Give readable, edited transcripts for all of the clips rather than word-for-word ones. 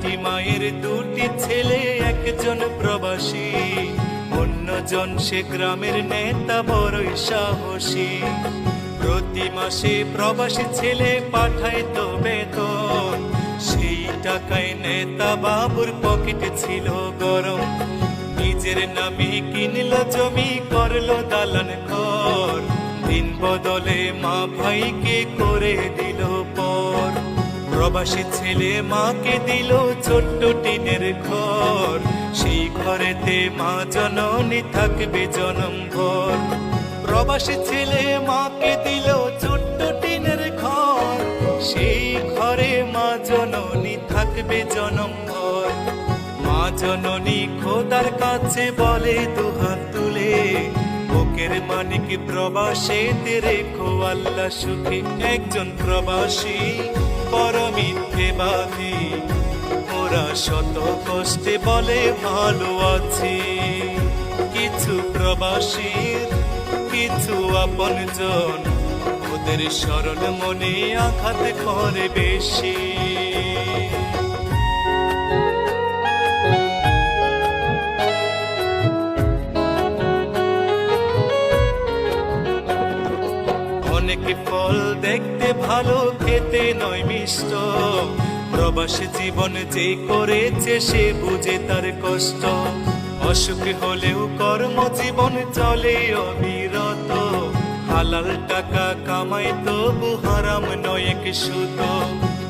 একটি মায়ের দুটি ছেলে, একজন প্রবাসী, অন্যজন সে গ্রামের নেতা, বড়ই সাহসী। প্রতি মাসে প্রবাসী ছেলে পাঠায় তো বেতন, সেই টাকায় নেতা বাবুর পকেটে ছিল গরম। নিজের নামে কিনলো জমি, করলো দালান ঘর, দিন বদলে মা ভাইকে করে দিল পর। প্রবাসী ছেলে মাকে দিল ছোট্ট টিনের ঘর, সেই ঘরেতে মা জননী থাকবে জনমভর। প্রবাসী ছেলে মাকে দিল ছোট্ট টিনের ঘর, সেই ঘরে মা জননী থাকবে জনমভর। মা জননী খোদার কাছে বলে দুহাত তুলে, বুকের মানিক প্রবাসেতে রেখো আল্লাহ সুখে। একজন প্রবাসী বড় মিথ্যেবাদী, ওরা শত কষ্টে বলে ভালো আছি। কিছু প্রবাসীর কিছু আপনজন, ওদের সরল মনে আঘাত করে বেশি। অনেক ফল দেখতে ভালো, খেতে নয় মিষ্ট, প্রবাসী জীবন যে করেছে সে বুঝে তার কষ্ট। অসুখ হলেও কর্মজীবন চলে অবিরত, হালাল টাকা কামাই তবু হারাম নয় এক সুত।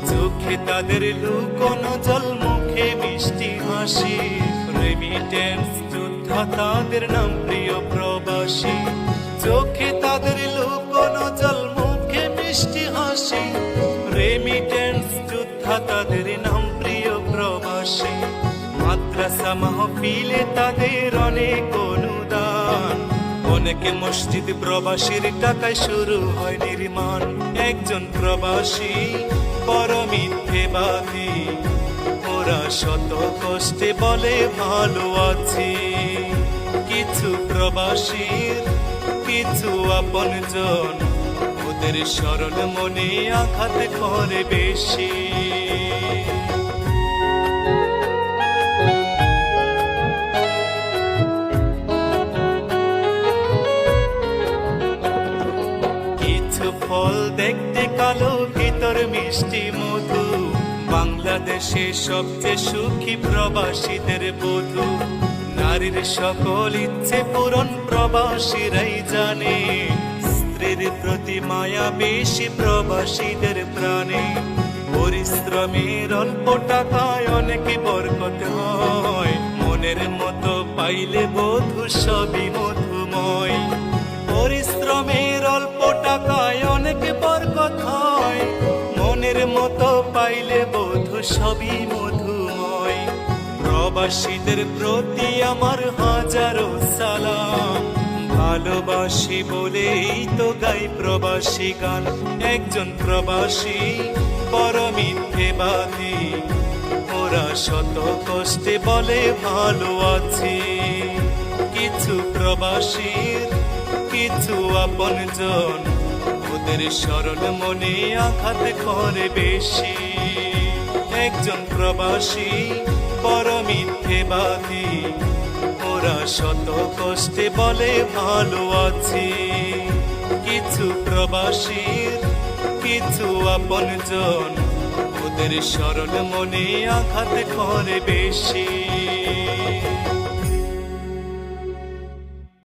চোখে তাদের লুকোনো জল, মুখে মিষ্টি হাসি, রেমিটেন্স যোদ্ধা তাদের নাম প্রিয় প্রবাসী। চোখে তাদের লুকোনো জল, মুখে মিষ্টি হাসি, রেমিটেন্স যোদ্ধা তাদের নাম প্রিয় প্রবাসী। মাদ্রাসা মাহফিলে তাদের অনেক অনুদান, অনেকে মসজিদ প্রবাসীর টাকায় শুরু হয় নির্মাণ। একজন প্রবাসী বড় মিথ্যেবাদী, ওরা শত কষ্টে বলে ভালো আছি। কিছু প্রবাসীর কিছু আপনজন, ওদের সরল মনে আঘাত করে বেশি। কিছু ফল দেখতে কালো, ভিতর মিষ্টি মধু, বাংলাদেশে সবচেয়ে সুখী প্রবাসীদের বধূ। নারীর সকল ইচ্ছে পূরণ প্রবাসীরাই জানে, স্ত্রীর প্রতি মায়া বেশি প্রবাসীদের প্রাণে। পরিশ্রমের অল্প টাকায় অনেক বরকত হয়, মনের মতো পাইলে বধূ সবই মধুময়। পরিশ্রমের অল্প টাকায় অনেক বরকত হয়, মনের মতো পাইলে বধূ সবই মধুময়। প্রবাসীদের প্রতি আমার হাজারো সালাম, ভালোবাসি বলেই তো গাই প্রবাসী গান। একজন প্রবাসী বড় মিথ্যেবাদী, ওরা শত কষ্টে বলে ভালো আছি। কিছু প্রবাসীর কিছু আপনজন, ওদের সরল মনে আঘাত করে বেশি। একজন প্রবাসী বড় মিথ্যেবাদী, ওরা শত কষ্টে বলে ভালো আছি। কিছু প্রবাসীর কিছু আপনজন, ওদের সরল মনে আঘাত করে বেশি।